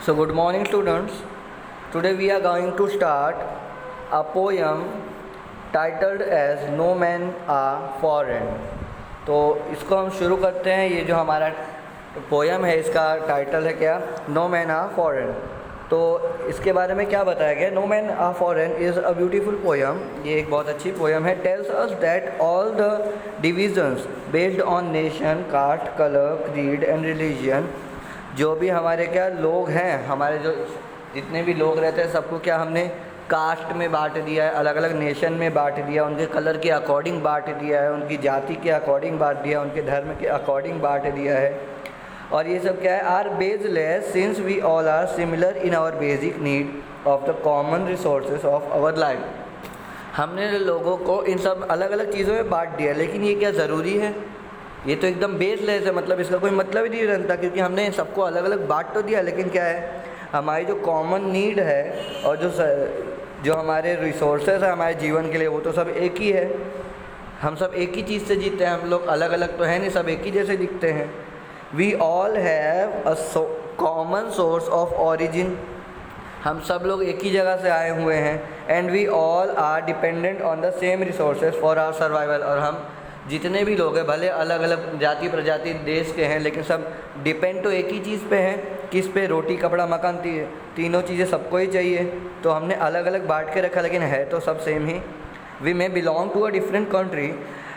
So, good morning, students. Today we are going to start a poem titled as No Men Are Foreign. तो इसको हम शुरू करते हैं। ये जो हमारा पोएम है इसका टाइटल है क्या, नो मैन आर फॉरेन। तो इसके बारे में क्या बताया गया, no man are foreign is a beautiful poem. ये एक बहुत अच्छी पोएम है। Tells us that all the divisions based on nation, caste, colour, creed and religion, जो भी हमारे क्या लोग हैं, हमारे जो जितने भी लोग रहते हैं सबको क्या हमने कास्ट में बांट दिया है, अलग अलग नेशन में बांट दिया, उनके कलर के अकॉर्डिंग बांट दिया है, उनकी जाति के अकॉर्डिंग बांट दिया, उनके धर्म के अकॉर्डिंग बांट दिया है। और ये सब क्या है, are baseless since we all are similar in our basic need of the common resources of our life. हमने लोगों को इन सब अलग अलग चीज़ों में बांट दिया, लेकिन ये क्या ज़रूरी है? ये तो एकदम बेसलेस है, मतलब इसका कोई मतलब ही नहीं बनता, क्योंकि हमने सबको अलग अलग बांट तो दिया, लेकिन क्या है, हमारी जो कॉमन नीड है और जो हमारे रिसोर्सेज है हमारे जीवन के लिए, वो तो सब एक ही है। हम सब एक ही चीज़ से जीते हैं, हम लोग अलग अलग तो है नहीं, सब एक ही जैसे दिखते हैं। We all have a common source of origin, हम सब लोग एक ही जगह से आए हुए हैं। And we all are dependent on the same resources for our survival, और हम जितने भी लोग हैं भले अलग अलग जाति प्रजाति देश के हैं, लेकिन सब डिपेंड तो एक ही चीज़ पे हैं। किस पे? रोटी कपड़ा मकान, तीनों चीज़ें सबको ही चाहिए। तो हमने अलग अलग बांट के रखा, लेकिन है तो सब सेम ही। We may belong to a different country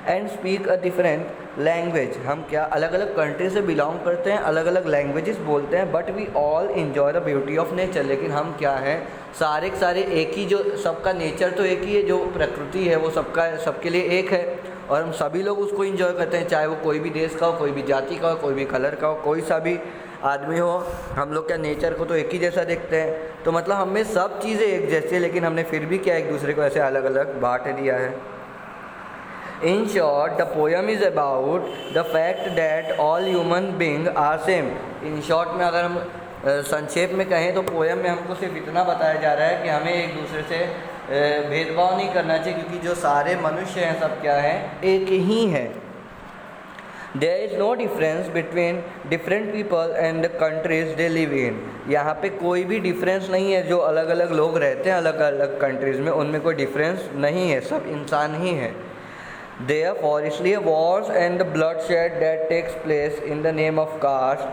and speak a different language, हम क्या अलग अलग कंट्री से बिलोंग करते हैं, अलग अलग लैंग्वेजेस बोलते हैं, but we all enjoy the beauty of nature. लेकिन हम क्या हैं, सारे के सारे एक ही, जो सबका नेचर तो एक ही है, जो प्रकृति है वो सबके लिए एक है, और हम सभी लोग उसको एंजॉय करते हैं, चाहे वो कोई भी देश का हो, कोई भी जाति का हो, कोई भी कलर का हो, कोई सा भी आदमी हो। हम लोग क्या नेचर को तो एक ही जैसा देखते हैं। तो मतलब हमें सब चीज़ें एक जैसी है, लेकिन हमने फिर भी क्या एक दूसरे को ऐसे अलग अलग बांट दिया है। In short the poem is about the fact that all human being are same. In short में अगर हम संक्षेप में कहें तो पोएम में हमको सिर्फ इतना बताया जा रहा है कि हमें एक दूसरे से भेदभाव नहीं करना चाहिए, क्योंकि जो सारे मनुष्य हैं सब क्या हैं, एक ही हैं। There is no difference between different people and the countries they live in. यहाँ पे कोई भी डिफरेंस नहीं है, जो अलग अलग लोग रहते हैं अलग अलग कंट्रीज़ में, उनमें कोई डिफरेंस नहीं है, सब इंसान ही हैं। Therefore, इसलिए wars and the bloodshed that takes place in the name of caste,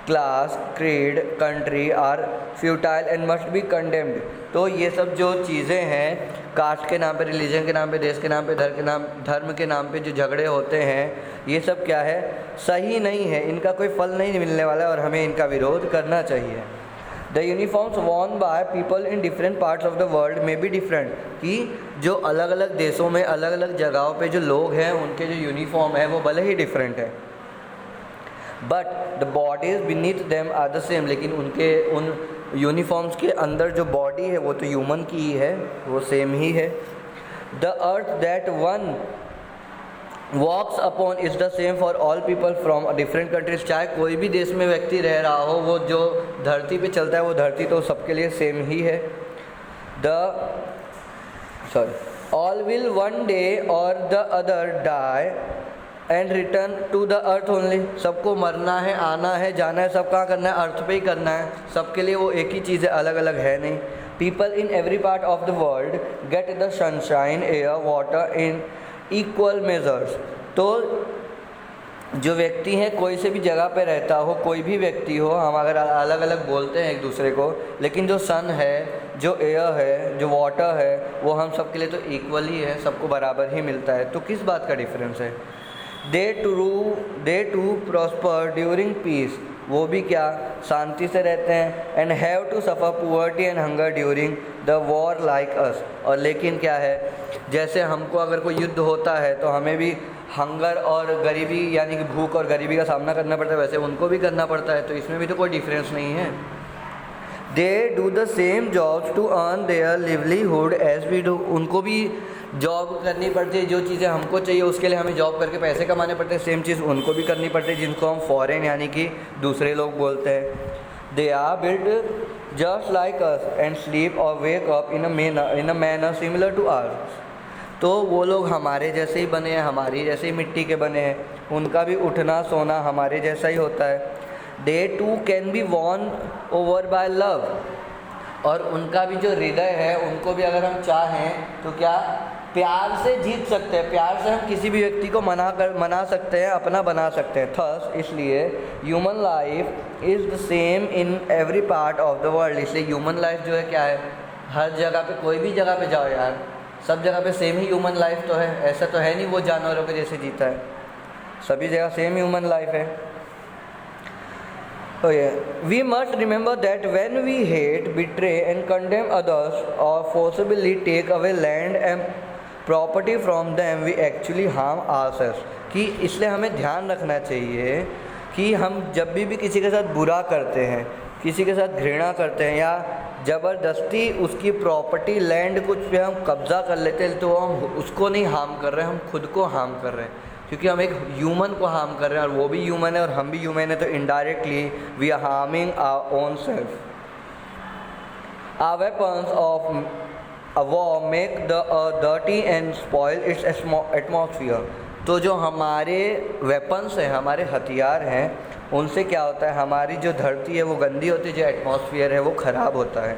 class, creed, country are futile and must be condemned। तो ये सब जो चीज़ें हैं, कास्ट के नाम पे, रिलीजन के नाम पे, देश के नाम पे, धर्म के नाम पे जो झगड़े होते हैं, ये सब क्या है, सही नहीं है, इनका कोई फल नहीं मिलने वाला है और हमें इनका विरोध करना चाहिए। The uniforms Warne by people in different parts of the world में बी डिफरेंट, कि जो अलग अलग देशों में अलग अलग जगहों पे जो लोग हैं उनके जो यूनिफॉर्म है वो भले ही डिफरेंट है, but the bodies beneath them are the same. लेकिन उनके उन यूनिफॉर्म्स के अंदर जो बॉडी है वो तो ह्यूमन की ही है, वो सेम ही है। The earth that one walks upon is the same for all people from different countries. चाहे कोई भी देश में व्यक्ति रह रहा हो, वो जो धरती पे चलता है वो धरती तो सबके लिए सेम ही है। All will one day or the other die and return to the earth only. सबको मरना है, आना है, जाना है, सब कहाँ करना है, अर्थ पे ही करना है, सबके लिए वो एक ही चीज़ है, अलग अलग है नहीं। People in every part of the world get the sunshine, air, water in equal measures. तो जो व्यक्ति है, कोई से भी जगह पे रहता हो, कोई भी व्यक्ति हो, हम अगर अलग अलग बोलते हैं एक दूसरे को, लेकिन जो सन है, जो एयर है, जो वाटर है, वो हम सब के लिए तो इक्वल ही है, सबको बराबर ही मिलता है। तो किस बात का डिफरेंस है? They to prosper during peace, वो भी क्या शांति से रहते हैं। And have to suffer poverty and hunger during the war like us. और लेकिन क्या है, जैसे हमको अगर कोई युद्ध होता है तो हमें भी हंगर और गरीबी यानी कि भूख और गरीबी का सामना करना पड़ता है, वैसे उनको भी करना पड़ता है, तो इसमें भी तो कोई डिफरेंस नहीं है। They do the same jobs to earn their livelihood as we do. उनको भी जॉब करनी पड़ती है, जो चीज़ें हमको चाहिए उसके लिए हमें जॉब करके पैसे कमाने पड़ते हैं, सेम चीज़ उनको भी करनी पड़ती है, जिनको हम फॉरेन यानी कि दूसरे लोग बोलते हैं। They are build just like us and sleep और wake up in a manner similar to ours. तो वो लोग हमारे जैसे ही बने हैं, हमारी जैसे ही मिट्टी के बने हैं, उनका भी उठना सोना हमारे जैसा ही होता है। They too can be won over by love, और उनका भी जो हृदय है उनको भी अगर हम चाहें तो क्या प्यार से जीत सकते हैं, प्यार से हम किसी भी व्यक्ति को मना सकते हैं, अपना बना सकते हैं। थस इसलिए human life is the same in every part of the world, इसलिए ह्यूमन लाइफ जो है क्या है, हर जगह पे, कोई भी जगह पे जाओ यार, सब जगह पे सेम ही ह्यूमन लाइफ तो है। ऐसा तो है नहीं वो जानवरों के जैसे जीता है, सभी जगह सेम ह्यूमन लाइफ है। तो ये we must remember that when we hate, betray and condemn others और forcibly take away land and property from them, we actually harm ourselves, कि इसलिए हमें ध्यान रखना चाहिए कि हम जब भी किसी के साथ बुरा करते हैं, किसी के साथ घृणा करते हैं या ज़बरदस्ती उसकी प्रॉपर्टी लैंड कुछ पे हम कब्ज़ा कर लेते हैं, तो हम उसको नहीं हार्म कर रहे हैं, हम खुद को हार्म कर रहे हैं, क्योंकि हम एक ह्यूमन को हार्म कर रहे हैं और वो भी ह्यूमन है और हम भी ह्यूमन है, तो indirectly we are harming our own self. Our weapons of a war make the earth dirty and spoil its atmosphere, तो जो हमारे वेपन्स हैं, हमारे हथियार हैं, उनसे क्या होता है, हमारी जो धरती है वो गंदी होती है, जो एटमॉस्फेयर है वो ख़राब होता है।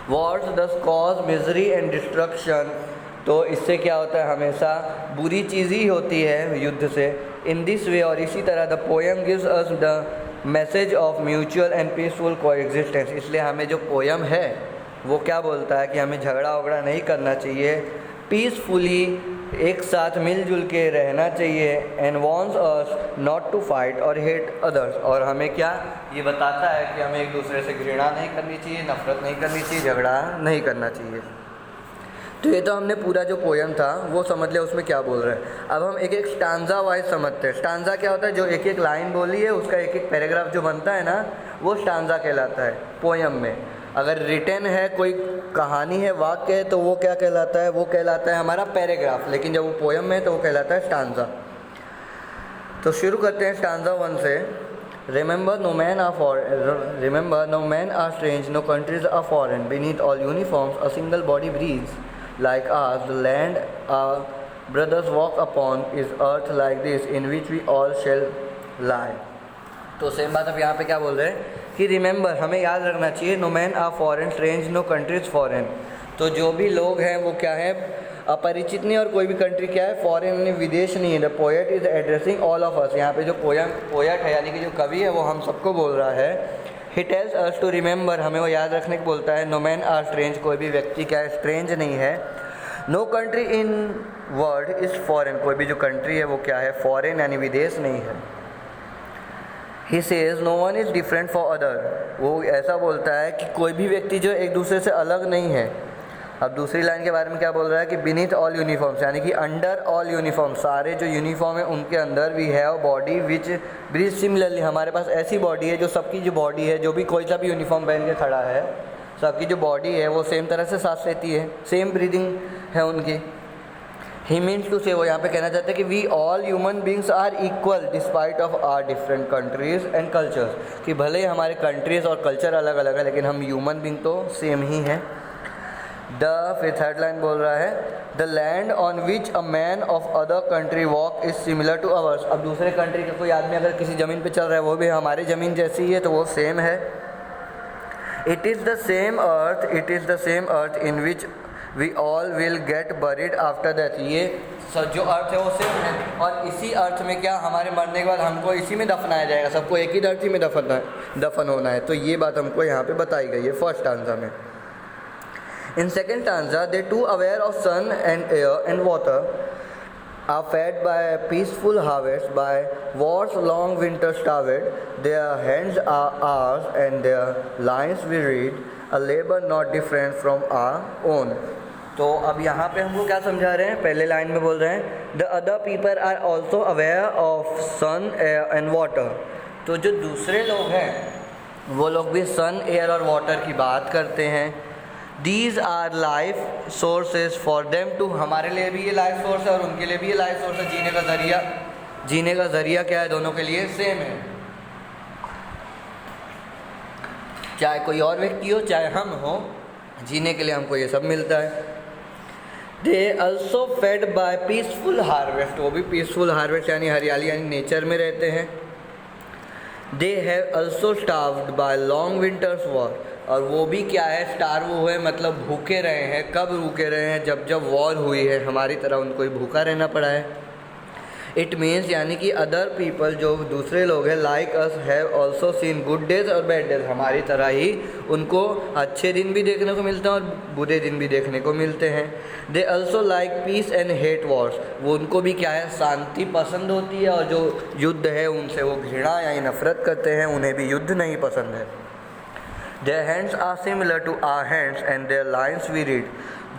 वॉर्स दस कॉज मिजरी एंड डिस्ट्रक्शन, तो इससे क्या होता है, हमेशा बुरी चीज़ ही होती है युद्ध से। इन दिस वे, और इसी तरह the poem gives us the message of mutual and peaceful coexistence, इसलिए हमें जो पोएम है वो क्या बोलता है कि हमें झगड़ा वगड़ा नहीं करना चाहिए, पीसफुली एक साथ मिलजुल के रहना चाहिए। And wants us not to fight और हेट अदर्स, और हमें क्या ये बताता है कि हमें एक दूसरे से घृणा नहीं करनी चाहिए, नफरत नहीं करनी चाहिए, झगड़ा नहीं करना चाहिए। तो ये तो हमने पूरा जो पोएम था वो समझ लिया उसमें क्या बोल रहे हैं। अब हम एक एक स्टांजा वाइज समझते हैं। स्टांजा क्या होता है, जो एक एक लाइन बोली है उसका एक एक पैराग्राफ जो बनता है ना, वो स्टांजा कहलाता है पोएम में। अगर रिटन है, कोई कहानी है, वाक्य है, तो वो क्या कहलाता है, वो कहलाता है हमारा पैराग्राफ, लेकिन जब वो पोएम में है तो वो कहलाता है स्टांजा। तो शुरू करते हैं स्टांजा 1 से। Remember no man are strange, no countries are foreign, beneath all uniforms a single body breathes like ours, the land our brothers walk upon is earth like this in which we all shall lie। तो same बात अब यहाँ पे क्या बोल रहे हैं कि रिमेंबर, हमें याद रखना चाहिए, no man are foreign, strange no countries foreign, तो जो भी लोग हैं वो क्या है, अपरिचित नहीं, और कोई भी कंट्री क्या है, फॉरेन यानी विदेश नहीं है। The poet is addressing all of us, यहाँ पे जो पोएट है यानी कि जो कवि है वो हम सबको बोल रहा है। He tells us to remember, हमें वो याद रखने को बोलता है। नो मैन आर स्ट्रेंज, कोई भी व्यक्ति क्या है, स्ट्रेंज नहीं है। No country in world is foreign, कोई भी जो कंट्री है वो क्या है, फॉरेन यानी विदेश नहीं है। He says no one is different for other, वो ऐसा बोलता है कि कोई भी व्यक्ति जो एक दूसरे से अलग नहीं है। अब दूसरी लाइन के बारे में क्या बोल रहा है कि बीनीथ ऑल यूनिफॉर्म्स, यानी कि अंडर ऑल यूनिफॉर्म, सारे जो यूनिफॉर्म है उनके अंदर we have body which breathe similarly, हमारे पास ऐसी बॉडी है जो सबकी जो बॉडी है, जो भी कोई सा भी यूनिफॉर्म पहन के खड़ा है, सबकी जो बॉडी है वो सेम तरह से सांस लेती है, सेम ब्रीदिंग है उनकी। ही मीन्स टू से, वो यहाँ पे कहना चाहते हैं कि we all human beings are equal despite of our different countries and cultures, कि भले ही हमारे कंट्रीज़ और कल्चर अलग अलग है लेकिन हम ह्यूमन बींग तो सेम ही हैं। फिर थर्ड लाइन बोल रहा है, the land on which a man of other country walk is similar to ours, अब दूसरे कंट्री का कोई आदमी अगर किसी ज़मीन पे चल रहा है वो भी हमारी ज़मीन जैसी ही है, तो वो सेम है। It is the same earth in which we all will get buried after that, ये जो अर्थ है वो सेम है, और इसी अर्थ में क्या हमारे मरने के बाद हमको इसी में दफनाया जाएगा, सबको एक ही धरती में दफन होना है। तो ये बात हमको यहाँ पे बताई गई है फर्स्ट स्टांजा में। In second stanza, they too aware of sun and air and water are fed by peaceful harvest, by war's long winter starved. Their hands are ours and their lines we read, a labor not different from our own. तो अब यहाँ पे हमको क्या समझा रहे हैं, पहले लाइन में बोल रहे हैं the other people are also aware of sun, air and water, तो जो दूसरे लोग हैं वो लोग भी सन, एयर और वाटर की बात करते हैं। These are life sources for them too, हमारे लिए भी ये लाइफ सोर्स है और उनके लिए भी ये लाइफ सोर्स है। जीने का ज़रिया क्या है, दोनों के लिए सेम है, चाहे कोई और व्यक्ति हो चाहे हम हो, जीने के लिए हमको ये सब मिलता है। They also fed by peaceful harvest, वो भी पीसफुल हार्वेस्ट यानी हरियाली यानी नेचर में रहते हैं। They have also starved by long winters war, और वो भी क्या है, स्टार्व हुए मतलब भूखे रहे हैं। कब भूखे रहे हैं? जब जब वॉर हुई है, हमारी तरह उनको ही भूखा रहना पड़ा है। इट मीन्स यानी कि अदर पीपल, जो दूसरे लोग हैं, like us have also seen good days और बैड डेज, हमारी तरह ही उनको अच्छे दिन भी देखने को मिलते हैं और बुरे दिन भी देखने को मिलते हैं। They also like peace and hate wars, वो उनको भी क्या है, शांति पसंद होती है, और जो युद्ध है उनसे वो घृणा या नफरत करते हैं, उन्हें भी युद्ध नहीं पसंद है। Their hands are similar to our hands and their lines we read,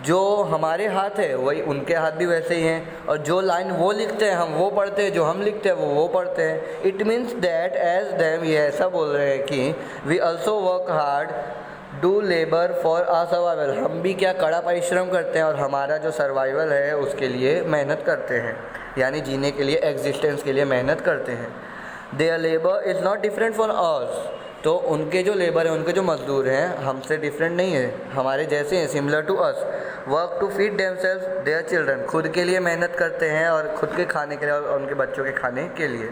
जो हमारे हाथ है वही उनके हाथ भी वैसे ही हैं, और जो लाइन वो लिखते हैं हम वो पढ़ते हैं, जो हम लिखते हैं वो पढ़ते हैं। It means that as them, ये ऐसा बोल रहे हैं कि we also work hard do labour for our survival, हम भी क्या कड़ा परिश्रम करते हैं और हमारा जो सर्वाइवल है उसके लिए मेहनत करते हैं, यानी जीने के लिए, एग्जिस्टेंस के लिए मेहनत करते हैं। Their labour is not different for us, तो उनके जो लेबर हैं, उनके जो मजदूर हैं, हमसे डिफरेंट नहीं है, हमारे जैसे हैं, similar to us. Work to feed themselves their children, खुद के लिए मेहनत करते हैं और खुद के खाने के लिए और उनके बच्चों के खाने के लिए।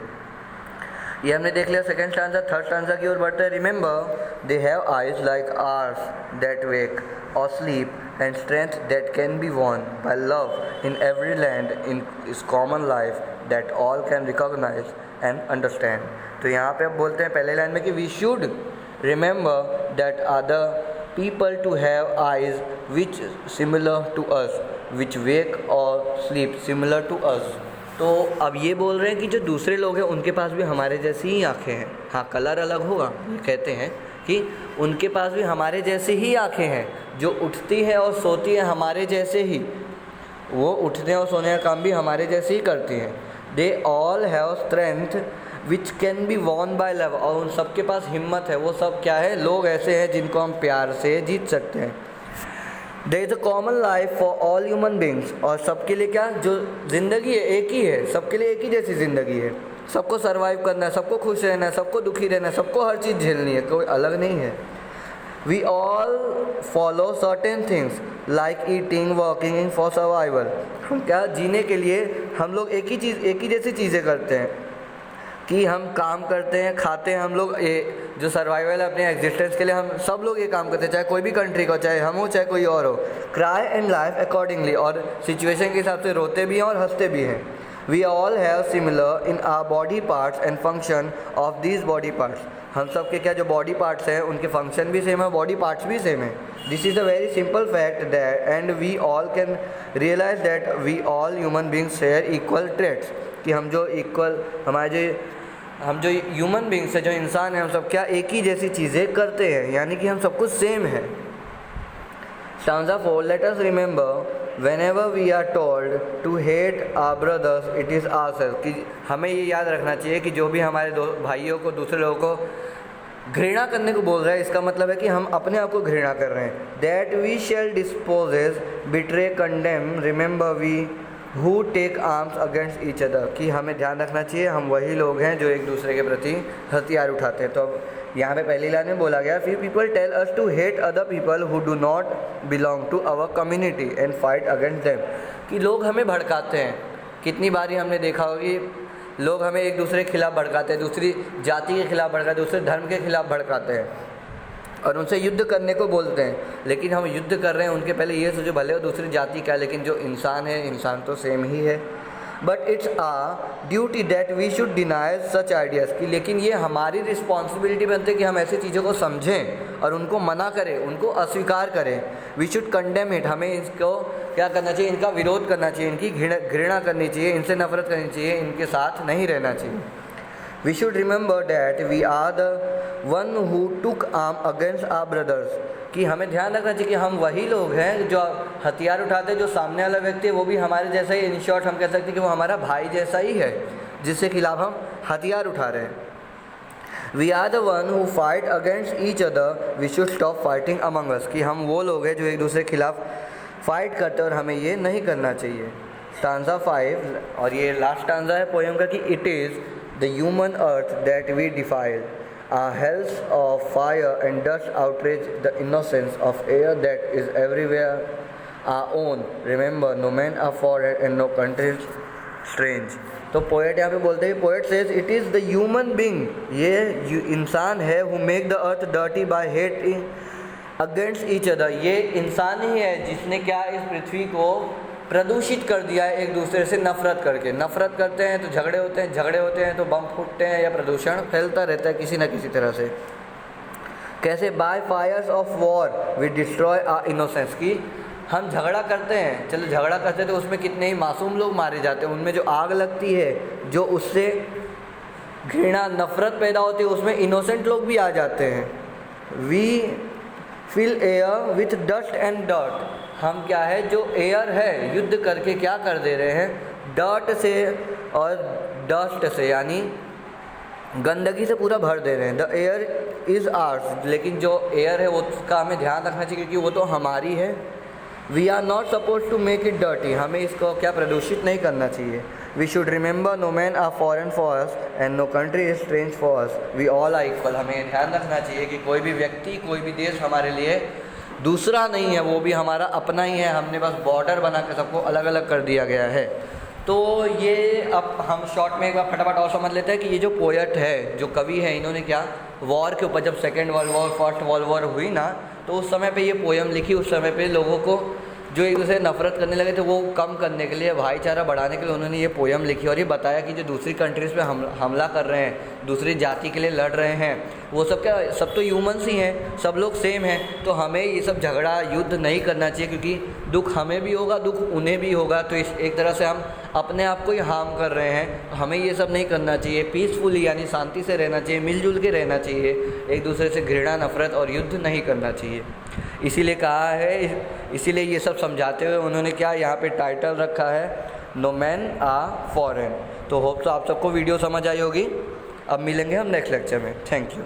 ये हमने देख लिया सेकंड स्टांजा। थर्ड स्टांजा की ओर बढ़ते हैं। Remember they have eyes like ours that wake और sleep and strength that can be won by love in every land in is common life that all can recognize and understand. तो यहाँ पे अब बोलते हैं पहले लाइन में कि we should remember that other people to have eyes which similar to us, which wake or sleep similar to us। तो अब ये बोल रहे हैं कि जो दूसरे लोग हैं उनके पास भी हमारे जैसी ही आँखें हैं। हाँ, कलर अलग होगा, ये कहते हैं कि उनके पास भी हमारे जैसे ही आँखें हैं, जो उठती है और सोती है हमारे जैसे ही, वो उठने और सोने का काम भी हमारे जैसे ही करती हैं। They all have strength which can be won by love, और उन सबके पास हिम्मत है, वो सब क्या है, लोग ऐसे हैं जिनको हम प्यार से जीत सकते हैं। There is a common life for all human beings, और सबके लिए क्या, जो ज़िंदगी है एक ही है, सबके लिए एक ही जैसी ज़िंदगी है, सबको सर्वाइव करना है, सबको खुश रहना है, सबको दुखी रहना है, सबको हर चीज़ झेलनी है, कोई अलग नहीं है। We all follow certain things like eating working for survival, हम क्या, जीने के लिए हम लोग एक ही जैसी चीज़ें करते हैं कि हम काम करते हैं, खाते हैं, हम लोग ये जो सर्वाइवल है अपने एग्जिस्टेंस के लिए, हम सब लोग ये काम करते हैं, चाहे कोई भी कंट्री का, चाहे हम हो चाहे कोई और हो। क्राई एंड लाइफ अकॉर्डिंगली, और सिचुएशन के हिसाब से रोते भी हैं और हंसते भी हैं। We all have similar in our body parts and function of these body parts, हम सब के क्या जो बॉडी पार्ट्स हैं उनके फंक्शन भी सेम है, बॉडी पार्ट्स भी सेम है। This is a very simple fact that and we all can realise that we all human beings share equal traits, कि हम जो ह्यूमन बींग्स है, जो इंसान है, हम सब क्या एक ही जैसी चीज़ें करते हैं, यानी कि हम सब कुछ सेम है। Stanza 4, let us remember whenever we are told to hate our brothers it is ourselves, कि हमें ये याद रखना चाहिए कि जो भी हमारे भाइयों को, दूसरे लोगों को घृणा करने को बोल रहा है, इसका मतलब है कि हम अपने आप को घृणा कर रहे हैं। That we shall dispossess betray condemn remember we who take arms against each other, कि हमें ध्यान रखना चाहिए हम वही लोग हैं जो एक दूसरे के प्रति हथियार उठाते हैं। तो अब यहाँ पे पहली लाइन में बोला गया, few people tell us to hate other people who do not belong to our community and fight against them, कि लोग हमें भड़काते हैं। कितनी बारी हमने देखा होगा कि लोग हमें एक दूसरे के खिलाफ़ भड़काते हैं, दूसरी जाति के खिलाफ़ भड़काते हैं, दूसरे धर्म के खिलाफ़ भड़काते हैं और उनसे युद्ध करने को बोलते हैं। लेकिन हम युद्ध कर रहे हैं उनके पहले ये सोचो, भले वो दूसरी जाति का है, लेकिन जो इंसान है, इंसान तो सेम ही है। But it's a duty that we should deny such ideas, कि लेकिन ये हमारी रिस्पॉन्सिबिलिटी बनती है कि हम ऐसी चीज़ों को समझें और उनको मना करें, उनको अस्वीकार करें। वी शुड कंडेम इट, हमें इसको क्या करना चाहिए, इनका विरोध करना चाहिए, इनकी घृणा करनी चाहिए, इनसे नफरत करनी चाहिए, इनके साथ नहीं रहना चाहिए। We should remember that we are the one who took arm against our brothers, कि हमें ध्यान रखना चाहिए कि हम वही लोग हैं जो हथियार उठाते हैं, जो सामने वाला व्यक्ति है वो भी हमारे जैसा ही, इन शॉर्ट हम कह सकते हैं कि वो हमारा भाई जैसा ही है जिसके खिलाफ हम हथियार उठा रहे हैं। We are the one who fight against each other, we should stop fighting among us, कि हम वो लोग हैं जो एक दूसरे के खिलाफ फाइट करते हैं और हमें ये नहीं करना चाहिए। स्टांजा 5, और ये लास्ट स्टांजा है पोएम का, कि it is the human earth that we defile, our hells of fire and dust outrage the innocence of air that is everywhere our own. Remember, no man are foreign and no country strange. तो poet यहाँ पे बोलते हैं, poet says it is the human being, ये इंसान है, who make the earth dirty by hating against each other, ये इंसान ही है जिसने क्या इस पृथ्वी को प्रदूषित कर दिया है एक दूसरे से नफरत करके। नफरत करते हैं तो झगड़े होते हैं, झगड़े होते हैं तो बम फूटते हैं या प्रदूषण फैलता रहता है किसी न किसी तरह से। कैसे? By fires of war we destroy our innocence, की हम झगड़ा करते हैं, चलो झगड़ा करते हैं तो उसमें कितने ही मासूम लोग मारे जाते हैं, उनमें जो आग लगती है, जो उससे घृणा नफरत पैदा होती है, उसमें इनोसेंट लोग भी आ जाते हैं। We fill air with dust and dirt, हम क्या है जो एयर है युद्ध करके क्या कर दे रहे हैं, डर्ट से और डस्ट से यानी गंदगी से पूरा भर दे रहे हैं। द एयर इज़ आर्स, लेकिन जो एयर है वो उसका हमें ध्यान रखना चाहिए क्योंकि वो तो हमारी है। We are not suppose to make it dirty, हमें इसको क्या प्रदूषित नहीं करना चाहिए। We should remember no man are foreign for us and no country is strange for us, we all are equal, हमें ध्यान रखना चाहिए कि कोई भी व्यक्ति, कोई भी देश हमारे लिए दूसरा नहीं है, वो भी हमारा अपना ही है, हमने बस बॉर्डर बना के सबको अलग अलग कर दिया गया है। तो ये अब हम शॉर्ट में एक बार फटाफट और समझ लेते हैं कि ये जो पोएट है, जो कवि है, इन्होंने क्या वॉर के ऊपर, जब second world war, first world war हुई ना, तो उस समय पे ये पोएम लिखी। उस समय पे लोगों को जो एक दूसरे नफरत करने लगे थे वो कम करने के लिए, भाईचारा बढ़ाने के लिए उन्होंने ये पोएम लिखी और ये बताया कि जो दूसरी कंट्रीज़ पे हमला कर रहे हैं, दूसरी जाति के लिए लड़ रहे हैं, वो सब क्या, सब तो ह्यूमंस ही हैं, सब लोग सेम हैं, तो हमें ये सब झगड़ा युद्ध नहीं करना चाहिए क्योंकि दुख हमें भी होगा, दुख उन्हें भी होगा, तो इस एक तरह से हम अपने आप को ही हार्म कर रहे हैं। हमें ये सब नहीं करना चाहिए, पीसफुली यानी शांति से रहना चाहिए, मिलजुल के रहना चाहिए, एक दूसरे से घृणा नफरत और युद्ध नहीं करना चाहिए। इसीलिए कहा है, इसीलिए ये सब समझाते हुए उन्होंने क्या यहाँ पे टाइटल रखा है, नो मैन आर फॉरेन। तो होप तो आप सबको वीडियो समझ आई होगी। अब मिलेंगे हम नेक्स्ट लेक्चर में। Thank you.